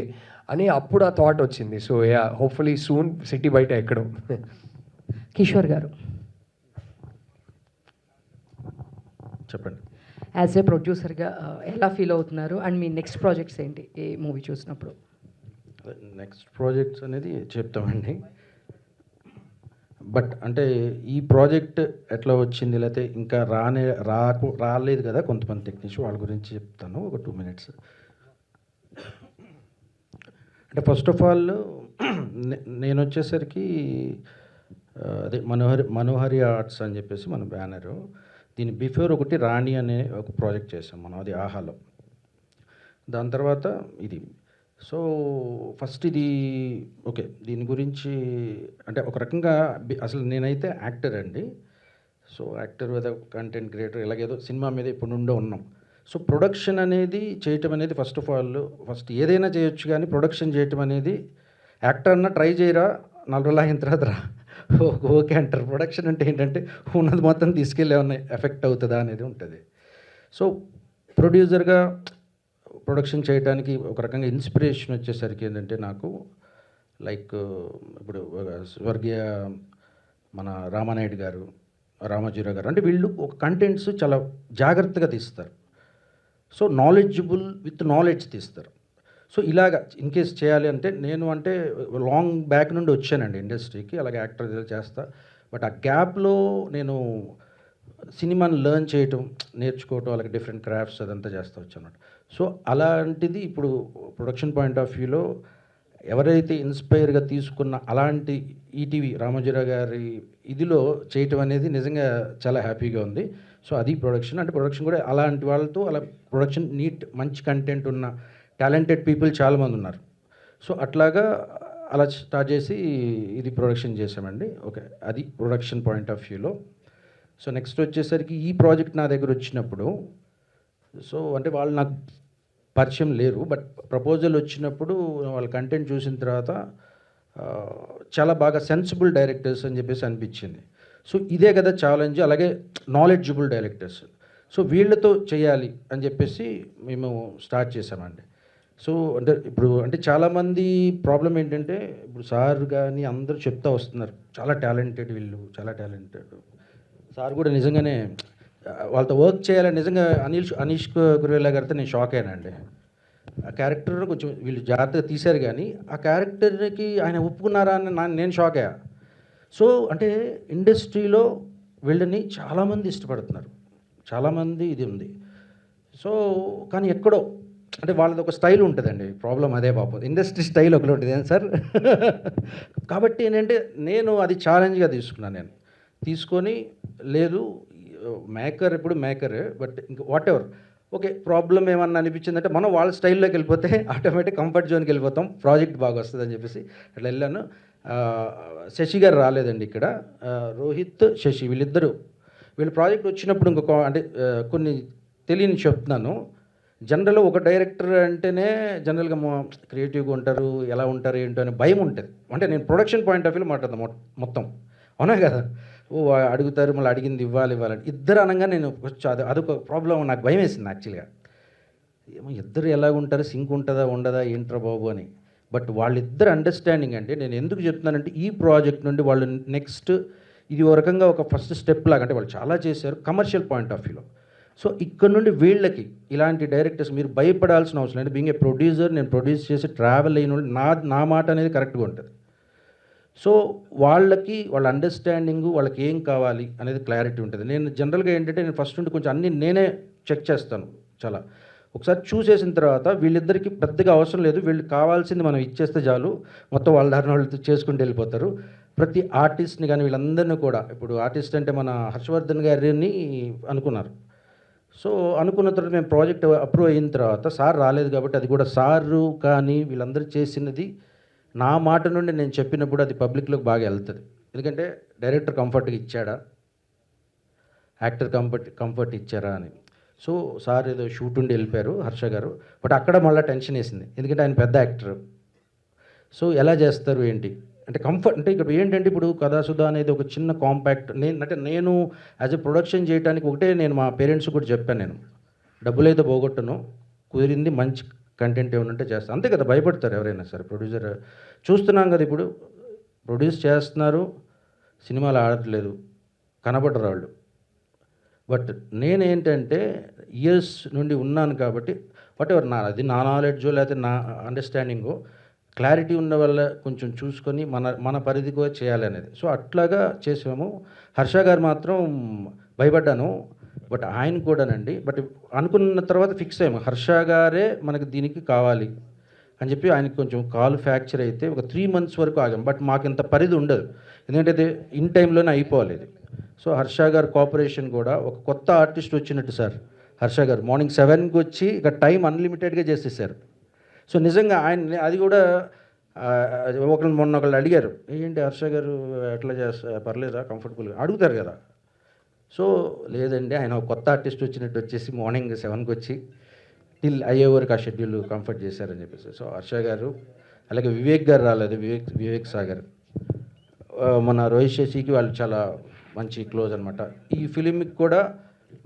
అని అప్పుడు ఆ థాట్ వచ్చింది. సో హోప్ఫుల్లీ సూన్ సిటీ బయట ఎక్కడో. కిషోర్ గారు, చెప్పండి. యాజ్ ఏ ప్రొడ్యూసర్గా ఎలా ఫీల్ అవుతున్నారు, అండ్ మీ నెక్స్ట్ ప్రాజెక్ట్స్ ఏంటి ఏ మూవీ చూసినప్పుడు? నెక్స్ట్ ప్రాజెక్ట్స్ అనేది చెప్తామండి. బట్ అంటే ఈ ప్రాజెక్ట్ ఎట్లా వచ్చింది, లేకపోతే ఇంకా రాలేదు కదా కొంతమంది టెక్నీషియన్, వాళ్ళ గురించి చెప్తాను ఒక 2 minutes. అంటే ఫస్ట్ ఆఫ్ ఆల్ నేను వచ్చేసరికి అదే మనోహరి ఆర్ట్స్ అని చెప్పేసి మన బ్యానరు, దీని బిఫోర్ ఒకటి రాణి అనే ఒక ప్రాజెక్ట్ చేసాం మనం, అది ఆహాలో. దాని తర్వాత ఇది. సో ఫస్ట్ ఇది ఓకే, దీని గురించి అంటే ఒక రకంగా అసలు నేనైతే యాక్టర్ అండి. So actor with content creator ఇలాగేదో సినిమా మీద ఇప్పుడు నుండే ఉన్నాం. సో ప్రొడక్షన్ అనేది చేయటం అనేది ఫస్ట్ ఏదైనా చేయొచ్చు, కానీ ప్రొడక్షన్ చేయటం అనేది యాక్టర్ అన్న ట్రై చేయరా 4 రోజులు అయిన తర్వాత రా ఓకే అంటారు. ప్రొడక్షన్ అంటే ఏంటంటే ఉన్నది మొత్తం తీసుకెళ్ళి ఏమన్నా ఎఫెక్ట్ అవుతుందా అనేది ఉంటుంది. సో ప్రొడ్యూసర్గా ప్రొడక్షన్ చేయడానికి ఒక రకంగా ఇన్స్పిరేషన్ వచ్చేసరికి ఏంటంటే నాకు లైక్ ఇప్పుడు స్వర్గీయ మన రామానాయుడు గారు, రామోజీరావు గారు, అంటే వీళ్ళు ఒక కంటెంట్స్ చాలా జాగ్రత్తగా తీస్తారు. సో నాలెడ్జబుల్ విత్ నాలెడ్జ్ తీస్తారు. సో ఇలాగ ఇన్ కేస్ చేయాలి అంటే నేను అంటే లాంగ్ బ్యాక్ నుండి వచ్చానండి ఇండస్ట్రీకి, అలాగే యాక్టర్ చేస్తా. బట్ ఆ గ్యాప్లో నేను సినిమాని లెర్న్ చేయటం, నేర్చుకోవటం, అలాగే డిఫరెంట్ క్రాఫ్ట్స్ అదంతా చేస్తూ వచ్చాను. సో అలాంటిది ఇప్పుడు ప్రొడక్షన్ పాయింట్ ఆఫ్ వ్యూలో ఎవరైతే ఇన్స్పైర్గా తీసుకున్న అలాంటి ఈటీవీ రామోజీరావు గారి ఇదిలో చేయటం అనేది నిజంగా చాలా హ్యాపీగా ఉంది. సో అది ప్రొడక్షన్ అంటే ప్రొడక్షన్ కూడా అలాంటి వాళ్ళతో అలా ప్రొడక్షన్ నీట్ మంచి కంటెంట్ ఉన్న టాలెంటెడ్ పీపుల్ చాలామంది ఉన్నారు. సో అట్లాగా అలా స్టార్ట్ చేసి ఇది ప్రొడక్షన్ చేసామండి. ఓకే, అది ప్రొడక్షన్ పాయింట్ ఆఫ్ వ్యూలో. సో నెక్స్ట్ వచ్చేసరికి ఈ ప్రాజెక్ట్ నా దగ్గర వచ్చినప్పుడు, సో అంటే వాళ్ళు నాకు పరిచయం లేరు, బట్ ప్రపోజల్ వచ్చినప్పుడు వాళ్ళ కంటెంట్ చూసిన తర్వాత చాలా బాగా సెన్సిబుల్ డైరెక్టర్స్ అని చెప్పేసి అనిపించింది. సో ఇదే కదా ఛాలెంజ్, అలాగే నాలెడ్జబుల్ డైరెక్టర్స్. సో వీళ్ళతో చేయాలి అని చెప్పేసి మేము స్టార్ట్ చేసామండి. సో అంటే ఇప్పుడు అంటే చాలామంది ప్రాబ్లం ఏంటంటే ఇప్పుడు సార్ కానీ అందరూ చెప్తా వస్తున్నారు చాలా టాలెంటెడ్, వీళ్ళు చాలా టాలెంటెడ్. సార్ కూడా నిజంగానే వాళ్ళతో వర్క్ చేయాలని నిజంగా అనీష్ కురేలా గారితో నేను షాక్ అయ్యానండి. ఆ క్యారెక్టర్ కొంచెం వీళ్ళు జాగ్రత్తగా తీశారు, కానీ ఆ క్యారెక్టర్కి ఆయన ఒప్పుకున్నారా అని నేను షాక్ అయ్యా. సో అంటే ఇండస్ట్రీలో వీళ్ళని చాలామంది ఇష్టపడుతున్నారు, చాలామంది ఇది ఉంది. సో కానీ ఎక్కడో అంటే వాళ్ళది ఒక స్టైల్ ఉంటుందండి, ప్రాబ్లం అదే పాపం. ఇండస్ట్రీ స్టైల్ ఒకటి ఉంటుంది ఏం సార్. కాబట్టి ఏంటంటే నేను అది ఛాలెంజ్గా తీసుకున్నాను. నేను తీసుకొని లేదు మేకర్ ఎప్పుడు మేకరే, బట్ ఇంకా వాట్ ఎవర్ ఓకే ప్రాబ్లం ఏమన్నా అనిపించిందంటే మనం వాళ్ళ స్టైల్లోకి వెళ్ళిపోతే ఆటోమేటిక్ కంఫర్ట్ జోన్కి వెళ్ళిపోతాం, ప్రాజెక్ట్ బాగా వస్తుంది అని చెప్పేసి అట్లా వెళ్ళాను. శశి గారు రాలేదండి ఇక్కడ, రోహిత్ శశి వీళ్ళ ప్రాజెక్ట్ వచ్చినప్పుడు ఇంకొక అంటే కొన్ని తెలియని చెప్తున్నాను. జనరల్గా ఒక డైరెక్టర్ అంటేనే జనరల్గా క్రియేటివ్గా ఉంటారు, ఎలా ఉంటారు ఏంటో అని భయం ఉంటుంది. అంటే నేను ప్రొడక్షన్ పాయింట్ ఆఫ్ వ్యూలో మాట్లాడతాను మొత్తం, అవునా కదా. అడుగుతారు మళ్ళీ అడిగింది ఇవ్వాలని ఇద్దరు అనగా నేను అదొక ప్రాబ్లం, నాకు భయం వేసింది యాక్చువల్గా. ఏమో ఇద్దరు ఎలాగ ఉంటారు, సింక్ ఉంటుందా ఉండదా ఏంట్రా బాబు అని. బట్ వాళ్ళిద్దరు అండర్స్టాండింగ్ అంటే నేను ఎందుకు చెప్తున్నానంటే ఈ ప్రాజెక్ట్ నుండి వాళ్ళు నెక్స్ట్ ఇది ఒక రకంగా ఒక ఫస్ట్ స్టెప్ లాగా, అంటే వాళ్ళు చాలా చేశారు కమర్షియల్ పాయింట్ ఆఫ్ వ్యూలో. సో ఇక్కడ నుండి వీళ్ళకి ఇలాంటి డైరెక్టర్స్ మీరు భయపడాల్సిన అవసరం లేదు. బీయింగ్ ఏ ప్రొడ్యూసర్, నేను ప్రొడ్యూస్ చేసి ట్రావెల్ అయిన నా మాట అనేది కరెక్ట్గా ఉంటుంది. సో వాళ్ళకి వాళ్ళ అండర్స్టాండింగు, వాళ్ళకి ఏం కావాలి అనేది క్లారిటీ ఉంటుంది. నేను జనరల్గా ఏంటంటే నేను ఫస్ట్ నుండి కొంచెం అన్నీ నేనే చెక్ చేస్తాను చాలా. ఒకసారి చూసేసిన తర్వాత వీళ్ళిద్దరికీ పెద్దగా అవసరం లేదు, వీళ్ళకి కావాల్సింది మనం ఇచ్చేస్తే చాలు, మొత్తం వాళ్ళ దారిని వాళ్ళు చేసుకుంటూ వెళ్ళిపోతారు. ప్రతి ఆర్టిస్ట్ని కానీ వీళ్ళందరినీ కూడా, ఇప్పుడు ఆర్టిస్ట్ అంటే మన హర్షవర్ధన్ గారిని అనుకున్నారు. సో అనుకున్న తర్వాత మేము ప్రాజెక్ట్ అప్రూవ్ అయిన తర్వాత సార్ రాలేదు కాబట్టి అది కూడా సారు కానీ వీళ్ళందరూ చేసినది నా మాట నుండి నేను చెప్పినప్పుడు అది పబ్లిక్లోకి బాగా వెళ్తుంది. ఎందుకంటే డైరెక్టర్ కంఫర్ట్గా ఇచ్చాడా, యాక్టర్ కంఫర్ట్ ఇచ్చారా అని. సో సార్ ఏదో షూట్ ఉండి వెళ్ళిపోయారు హర్ష గారు, బట్ అక్కడ మళ్ళీ టెన్షన్ వేసింది, ఎందుకంటే ఆయన పెద్ద యాక్టర్. సో ఎలా చేస్తారు ఏంటి అంటే కంఫర్ట్ అంటే ఇక్కడ ఏంటంటే ఇప్పుడు కథాసుధా అనేది ఒక చిన్న కాంపాక్ట్. నేను యాజ్ ఎ ప్రొడక్షన్ చేయడానికి ఒకటే నేను మా పేరెంట్స్ కూడా చెప్పాను, నేను డబ్బులు అయితే పోగొట్టను, కుదిరింది మంచి కంటెంట్ ఏమన్నా చేస్తాను, అంతే కదా. భయపడతారు ఎవరైనా సరే. ప్రొడ్యూసర్ చూస్తున్నాం కదా, ఇప్పుడు ప్రొడ్యూస్ చేస్తున్నారు, సినిమాలు ఆడట్లేదు, కనబడరు వాళ్ళు. బట్ నేనేంటంటే ఇయర్స్ నుండి ఉన్నాను కాబట్టి వాట్ ఎవర్ అది నా నాలెడ్జో లేకపోతే నా అండర్స్టాండింగో క్లారిటీ ఉన్న వల్ల కొంచెం చూసుకొని మన పరిధిగా చేయాలి అనేది. సో అట్లాగా చేసాము. హర్ష గారు మాత్రం భయపడ్డాను, బట్ ఆయన కూడానండి. బట్ అనుకున్న తర్వాత ఫిక్స్ అయ్యాము, హర్ష గారే మనకి దీనికి కావాలి అని చెప్పి. ఆయనకి కొంచెం కాలు ఫ్రాక్చర్ అయితే ఒక 3 months వరకు ఆగాం. బట్ మాకు ఇంత పరిధి ఉండదు, ఎందుకంటే ఇది ఇన్ టైంలోనే అయిపోవాలి ఇది. సో హర్ష గారు కోఆపరేషన్ కూడా ఒక కొత్త ఆర్టిస్ట్ వచ్చినట్టు సార్. హర్ష గారు మార్నింగ్ 7కి వచ్చి ఇక టైం అన్లిమిటెడ్గా చేసేసారు. సో నిజంగా ఆయన అది కూడా మొన్న ఒకళ్ళు అడిగారు, ఏంటి హర్ష గారు ఎట్లా చేస్తా పర్లేదా కంఫర్టబుల్గా అడుగుతారు కదా. సో లేదండి, ఆయన ఒక కొత్త ఆర్టిస్ట్ వచ్చినట్టు వచ్చేసి మార్నింగ్ 7కి వచ్చి టిల్ అయ్యే వరకు ఆ షెడ్యూల్ కంఫర్ట్ చేశారని చెప్పేసి. సో హర్ష గారు, అలాగే వివేక్ గారు రాలేదు, వివేక్ సాగర్, మన రోహిత్ శశికి వాళ్ళు చాలా మంచి క్లోజ్ అనమాట. ఈ ఫిలింకి కూడా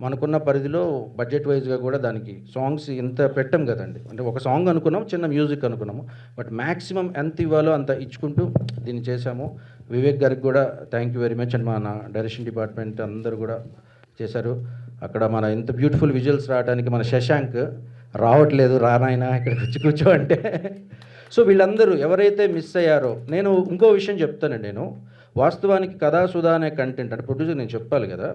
మనకున్న పరిధిలో బడ్జెట్ వైజ్గా కూడా దానికి సాంగ్స్ ఇంత పెట్టం కదండి. అంటే ఒక సాంగ్ అనుకున్నాం, చిన్న మ్యూజిక్ అనుకున్నాము, బట్ మ్యాక్సిమం ఎంత ఇవ్వాలో అంత ఇచ్చుకుంటూ దీన్ని చేశాము. వివేక్ గారికి కూడా thank you very much. And మన డైరెక్షన్ డిపార్ట్మెంట్ అందరూ కూడా చేశారు. అక్కడ మన ఇంత బ్యూటిఫుల్ విజువల్స్ రావడానికి మన శశాంక్ రావట్లేదు, రానాయన ఇక్కడికి వచ్చి కూర్చో అంటే. సో వీళ్ళందరూ ఎవరైతే మిస్ అయ్యారో, నేను ఇంకో విషయం చెప్తానండి. నేను వాస్తవానికి కథాసుధా అనే కంటెంట్ అంటే ప్రొడ్యూసర్ నేను చెప్పాలి కదా,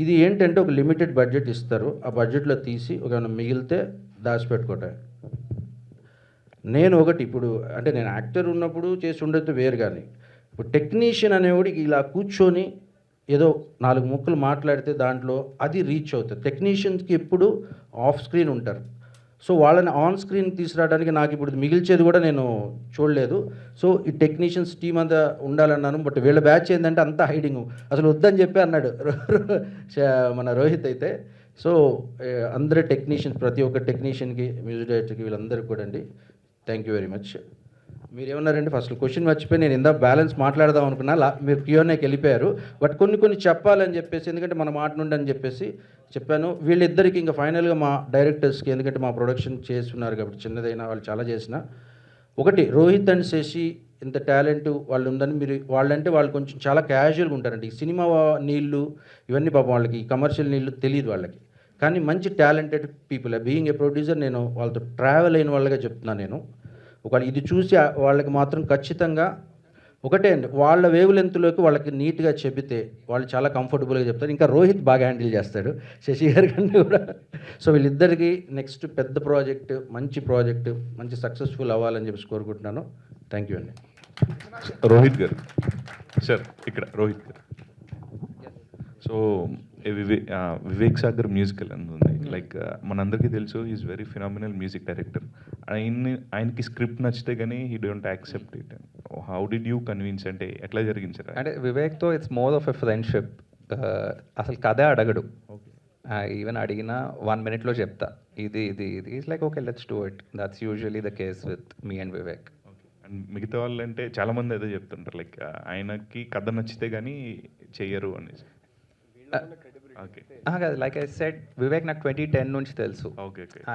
ఇది ఏంటంటే ఒక లిమిటెడ్ బడ్జెట్ ఇస్తారు, ఆ బడ్జెట్లో తీసి ఒక మిగిలితే దాచిపెట్టుకోవటం. నేను ఒకటి ఇప్పుడు అంటే నేను యాక్టర్ ఉన్నప్పుడు చేసి ఉండొచ్చు వేరు, కానీ ఇప్పుడు టెక్నీషియన్ అనేవాడికి ఇలా కూర్చొని ఏదో 4 ముక్కలు మాట్లాడితే దాంట్లో అది రీచ్ అవుతుంది. టెక్నీషియన్స్కి ఎప్పుడు ఆఫ్ స్క్రీన్ ఉంటారు, సో వాళ్ళని ఆన్ స్క్రీన్ తీసుకురావడానికి నాకు ఇప్పుడు మిగిల్చేది కూడా నేను చూడలేదు. సో ఈ టెక్నీషియన్స్ టీం అంతా ఉండాలన్నాను, బట్ వీళ్ళ బ్యాచ్ ఏంటంటే అంతా హైడింగ్, అసలు వద్దని చెప్పి అన్నాడు మన రోహిత్ అయితే. సో అందరూ టెక్నీషియన్స్, ప్రతి ఒక్క టెక్నీషియన్కి, మ్యూజిక్ డైరెక్టర్కి, వీళ్ళందరికీ కూడా అండి థ్యాంక్ యూ వెరీ మచ్. మీరు ఏమన్నారంటే ఫస్ట్ క్వశ్చన్ మర్చిపోయి నేను ఇందా బ్యాలెన్స్ మాట్లాడదాం అనుకున్నా, మీరు క్యూఎన్ఏకి వెళ్ళిపోయారు. బట్ కొన్ని చెప్పాలని చెప్పేసి, ఎందుకంటే మన మాట నుండి అని చెప్పేసి చెప్పాను. వీళ్ళిద్దరికి ఇంకా ఫైనల్గా మా డైరెక్టర్స్కి, ఎందుకంటే మా ప్రొడక్షన్ చేస్తున్నారు కాబట్టి చిన్నదైనా వాళ్ళు చాలా చేసిన, ఒకటి రోహిత్ అండ్ శశి ఇంత టాలెంట్ వాళ్ళు ఉందని మీరు వాళ్ళంటే వాళ్ళు కొంచెం చాలా క్యాజువల్గా ఉంటారండి. ఈ సినిమా నీళ్ళు ఇవన్నీ పాపం వాళ్ళకి కమర్షియల్ నీళ్ళు తెలియదు వాళ్ళకి, కానీ మంచి talented people. Being a producer నేను వాళ్ళతో ట్రావెల్ అయిన వాళ్ళగా చెప్తున్నాను. నేను ఒకవేళ ఇది చూసి వాళ్ళకి మాత్రం ఖచ్చితంగా ఒకటే అండి, వాళ్ళ వేవ్ లెంత్లోకి వాళ్ళకి నీట్గా చెబితే వాళ్ళు చాలా కంఫర్టబుల్గా చెప్తారు. ఇంకా రోహిత్ బాగా హ్యాండిల్ చేస్తాడు శశి గారి కంటే కూడా. సో వీళ్ళిద్దరికీ నెక్స్ట్ పెద్ద ప్రాజెక్ట్, మంచి సక్సెస్ఫుల్ అవ్వాలని చెప్పి కోరుకుంటున్నాను. థ్యాంక్ యూ అండి. రోహిత్ గారు సార్, ఇక్కడ రోహిత్ గారు. సో వివేక్ సాగర్ మ్యూజికల్ అని ఉంది, లైక్ మనందరికీ తెలుసు is very phenomenal music director. ఆయనకి స్క్రిప్ట్ నచ్చితే కానీ he don't accept it. How did you convince, అంటే ఎట్లా జరిగింది సార్? అంటే వివేక్తో it's more of a friendship. అసలు కథే అడగడు, ఈవెన్ అడిగినా 1 minute చెప్తా ఇది is like okay let's do it. That's usually the case with me and Vivek. And మిగతా వాళ్ళు అంటే చాలామంది అదే చెప్తుంటారు, లైక్ ఆయనకి కథ నచ్చితే కానీ చెయ్యరు అనేసి. లైక్ ఐ సెడ్, వివేక్ నాకు 2010 నుంచి తెలుసు.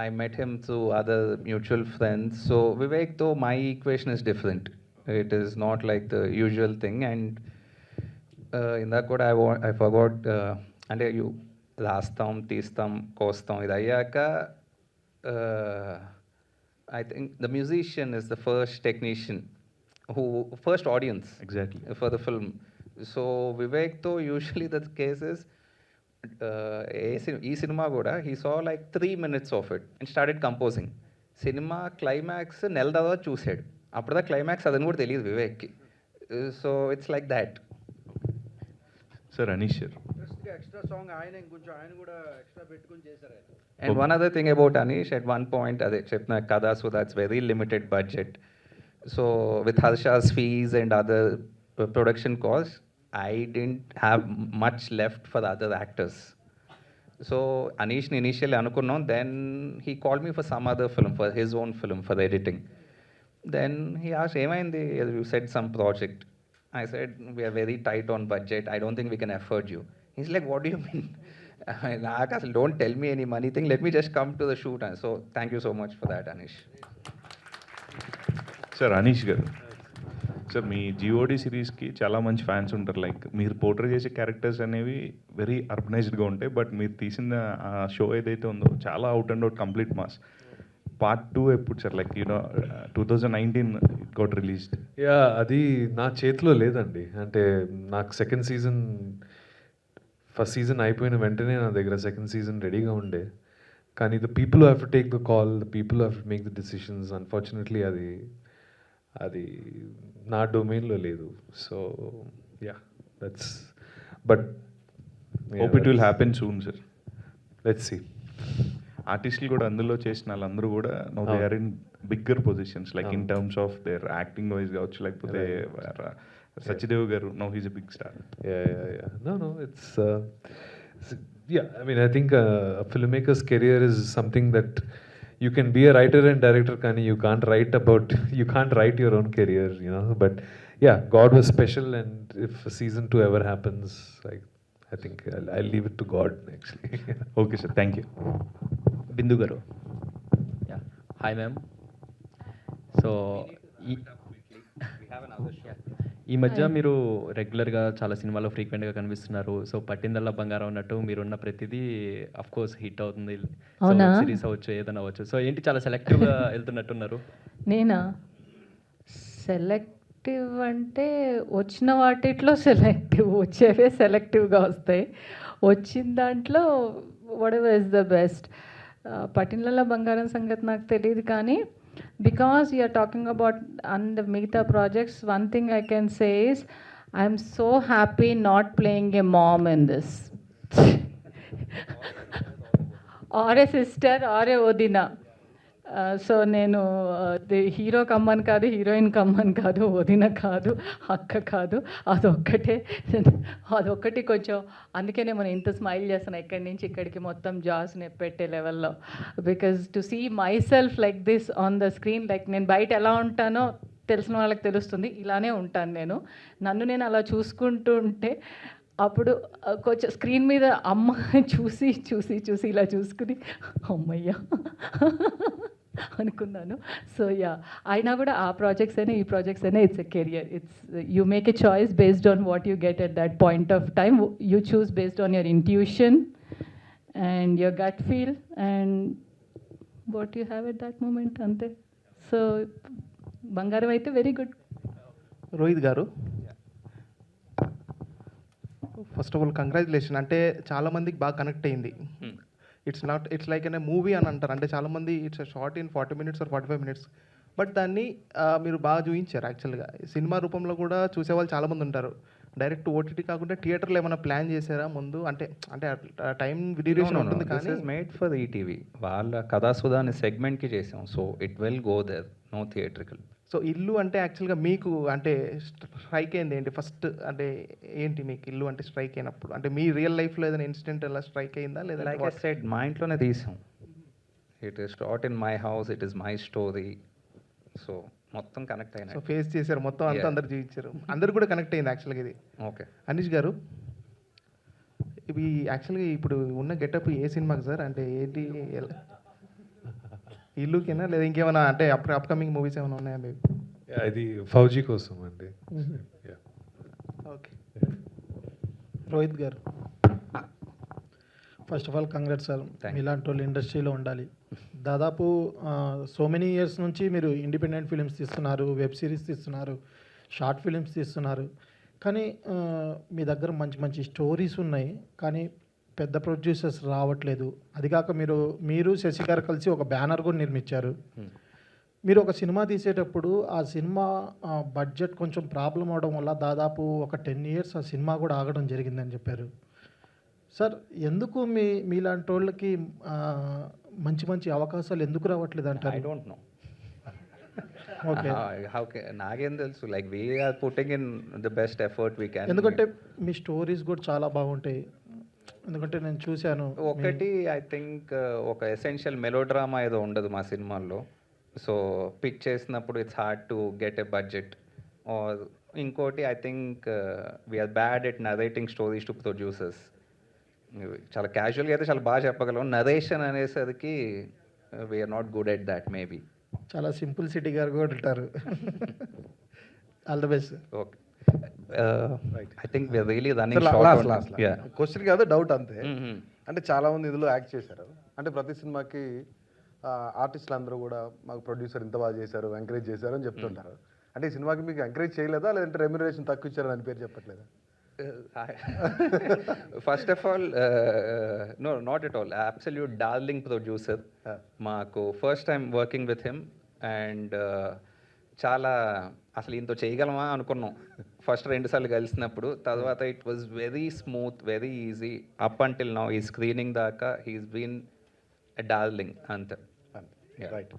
I met him through other mutual friends. So వివేక్తో my equation is different. It is not like the usual thing. And ఇందాక కూడా ఐ ఫర్గాట్, అంటే రాస్తాం, తీస్తాం, కోస్తాం, ఇది అయ్యాక I think the musician is the first technician, first audience exactly for the film. So Vivek, though usually the case is, ee cinema kuda he saw like 3 minutes of it and started composing. Cinema climax nel dava chusadu, appuda climax adani kuda teliyadu Vivek ki. So it's like that. Sir, Anish sir, extra song ayana ayana kuda extra pettukoni chesaru. And one other thing about Anish, at one point, ade chepna kada, so that's very limited budget. So with Harsha's fees and other production costs, I didn't have much left for the other actors. So Anish ni initially anukunnam, then he called me for some other film, for his own film, for the editing. Then he asked, "Emaindi, you said some project." I said, "We are very tight on budget. I don't think we can afford you." He's like, "What do you mean?" Don't tell me any money thing. Let me just come to the shoot. And so thank you so much for that, Anish. Sir Anish గారు, sir మీ GOD సిరీస్కి చాలా మంచి fans ఉంటారు. Like మీరు portray చేసే characters అనేవి very అర్బనైజ్డ్గా ఉంటాయి, but మీరు తీసిన ఆ షో ఏదైతే ఉందో చాలా out and out complete mass. Part 2 ఎప్పుడు sir? Like 2019 got released. Yeah, అది నా చేతిలో లేదండి. అంటే నాకు సెకండ్ సీజన్, ఫస్ట్ సీజన్ అయిపోయిన వెంటనే నా దగ్గర సెకండ్ సీజన్ రెడీగా ఉండే, కానీ the people have to take the call, the people have to make the decisions. Unfortunately అది నా డొమైన్లో లేదు. So yeah, that's, but hope it will happen soon sir. Let's see. ఆర్టిస్టులు కూడా అందులో చేసిన వాళ్ళందరూ కూడా now they are in bigger positions, like in terms of their acting wise కావచ్చు, లేకపోతే Sachidev garu, now he's a big star. Yeah. No, it's yeah. I mean, I think a filmmaker's career is something that you can be a writer and director, Kani. You can't write your own career, you know. But yeah, God was special, and if season 2 ever happens, like, I I think I'll leave it to God, actually. Okay sir, thank you. Bindu garu. Hi ma'am. So ఈ మధ్య మీరు రెగ్యులర్గా చాలా సినిమాలో ఫ్రీక్వెంట్గా కనిపిస్తున్నారు. So పట్టిందల్లా బంగారం అన్నట్టు మీరున్న ప్రతిదీ అఫ్ కోర్స్ హిట్ అవుతుంది. అవునా? సిరీస్ అవ్వచ్చు, ఏదైనా అవ్వచ్చు. సో ఏంటి చాలా సెలెక్టివ్గా వెళ్తున్నట్టున్నారు? నేనా? సెలెక్టివ్ అంటే వచ్చిన వాటిట్లో సెలెక్టివ్, వచ్చేవే సెలెక్టివ్గా వస్తాయి. వచ్చిన దాంట్లో whatever is the best. పట్టిండ్లలో బంగారం సంగతి నాకు తెలియదు, కానీ because you are talking about on the Meeta projects, one thing I can say is I'm so happy not playing a mom in this. or a sister or a Odina. So నేను hero కమ్మని కాదు, heroine కమ్మని కాదు, వదిన కాదు, అక్క కాదు, అదొక్కటి కొంచెం. అందుకనే మనం ఇంత స్మైల్ చేస్తున్నాం ఇక్కడి నుంచి ఇక్కడికి మొత్తం జాస్ నెప్పెట్టే లెవెల్లో. Because to see myself like this on the screen, like నేను బయట ఎలా ఉంటానో తెలిసిన వాళ్ళకి తెలుస్తుంది, ఇలానే ఉంటాను నేను. నన్ను నేను అలా చూసుకుంటూ ఉంటే అప్పుడు కొంచెం స్క్రీన్ మీద అమ్మ చూసి చూసి చూసి ఇలా చూసుకుని అమ్మయ్యా అనుకున్నాను. సో యా, అయినా కూడా ఆ ప్రాజెక్ట్స్ అయినా ఈ ప్రాజెక్ట్స్ అయినా it's a career. It's you make a choice based on what you get at that point of time. You choose based on your intuition and your gut feel and what you have at that moment, అంతే. So Bangaram అయితే very good. Rohit గారు, first of all congratulation. అంటే చాలామందికి బాగా connect అయింది. It's like అనే movie అని అంటారు. అంటే చాలామంది it's short in 40 minutes or 45 minutes, but దాన్ని మీరు బాగా చూపించారు. యాక్చువల్గా సినిమా రూపంలో కూడా చూసేవాళ్ళు చాలామంది ఉంటారు. డైరెక్ట్ ఓటీటీ కాకుండా థియేటర్లో ఏమైనా ప్లాన్ చేశారా ముందు? అంటే అంటే టైం డ్యూరేషన్ ఉంటుంది కానీ మేడ్ ఫర్ ఈటీవీ వాళ్ళ కథాసుధా అనే సెగ్మెంట్కి చేసాం. So it will go there, no theatrical. So ఇల్లు అంటే యాక్చువల్గా మీకు అంటే స్ట్రైక్ అయింది ఏంటి ఫస్ట్? అంటే ఏంటి మీకు ఇల్లు అంటే స్ట్రైక్ అయినప్పుడు? అంటే మీ రియల్ లైఫ్లో ఏదైనా ఇన్సిడెంట్ అలా స్ట్రైక్ అయిందా లేదా? లైక్ ఐ సెడ్, మా ఇంట్లోనే తీసాం. It is shot in my house, it is my story. So మొత్తం కనెక్ట్ అయినా. సో ఫేస్ చేశారు మొత్తం అంతా, అందరు చూపించారు, అందరు కూడా కనెక్ట్ అయింది యాక్చువల్గా ఇది. ఓకే. అనీష్ గారు, ఇవి యాక్చువల్గా ఇప్పుడు ఉన్న గెటప్ ఏ సినిమాకి సార్? అంటే ఏంటి, ఇల్లుకేనా లేదా ఇంకేమైనా అంటే అప్కమింగ్ మూవీస్ ఏమైనా ఉన్నాయండి? ఇది ఫౌజీ కోసం అండి. ఓకే. రోహిత్ గారు, first of all congrats sir. మీలాంటి వాళ్ళు ఇండస్ట్రీలో ఉండాలి. దాదాపు సో మెనీ ఇయర్స్ నుంచి మీరు ఇండిపెండెంట్ ఫిలిమ్స్ తీస్తున్నారు, వెబ్ సిరీస్ తీస్తున్నారు, షార్ట్ ఫిలిమ్స్ తీస్తున్నారు. కానీ మీ దగ్గర మంచి మంచి స్టోరీస్ ఉన్నాయి, కానీ పెద్ద ప్రొడ్యూసర్స్ రావట్లేదు. అది కాక మీరు శశి గారు కలిసి ఒక బ్యానర్ కూడా నిర్మించారు. మీరు ఒక సినిమా తీసేటప్పుడు ఆ సినిమా బడ్జెట్ కొంచెం ప్రాబ్లం అవడం వల్ల దాదాపు ఒక 10 years ఆ సినిమా కూడా ఆగడం జరిగిందని చెప్పారు. సార్, ఎందుకు మీలాంటి వాళ్ళకి మంచి మంచి అవకాశాలు ఎందుకు రావట్లేదు అంటారు? I don't know. ఓకే, నాకేం తెలుసు. Like we're putting in the best effort we can. ఎందుకంటే మీ స్టోరీస్ కూడా చాలా బాగుంటాయి. ఎందుకంటే నేను చూశాను. ఒకటి ఐ థింక్ ఒక ఎసెన్షియల్ మెలోడ్రామా ఏదో ఉండదు మా సినిమాల్లో. సో పిచ్ చేసినప్పుడు it's hard to get a budget. ఇంకోటి I think we're bad at narrating stories to producers. చాలా క్యాజువల్గా అయితే చాలా బాగా చెప్పగలం. నరేషన్ అనేసరికి we're not good at that maybe. చాలా సింపుల్ సిటీ గారు కూడా ఉంటారు. All the best. Okay. I think we're really running. Question కాదు, డౌట్ అంతే. అంటే చాలామంది ఇందులో యాక్ట్ చేశారు. అంటే ప్రతి సినిమాకి ఆర్టిస్టులు అందరూ కూడా మాకు ప్రొడ్యూసర్ ఇంత బాగా చేశారు, ఎంకరేజ్ చేశారు అని చెప్తుంటారు. అంటే ఈ సినిమాకి మీకు ఎంకరేజ్ చేయలేదా, లేదంటే రెమ్యునరేషన్ తక్కువ ఇచ్చారని అని పేరు చెప్పట్లేదా? First of all no, not at all. Absolute darling producer. మాకు first time working with him and చాలా అసలు ఇంత చేయగలమా అనుకున్నాం ఫస్ట్ 2 సార్లు కలిసినప్పుడు. తర్వాత it was very smooth, very easy. Up until now ఈ స్క్రీనింగ్ దాకా హీస్ బీన్ ఎ డార్లింగ్ అంతే. రైట్.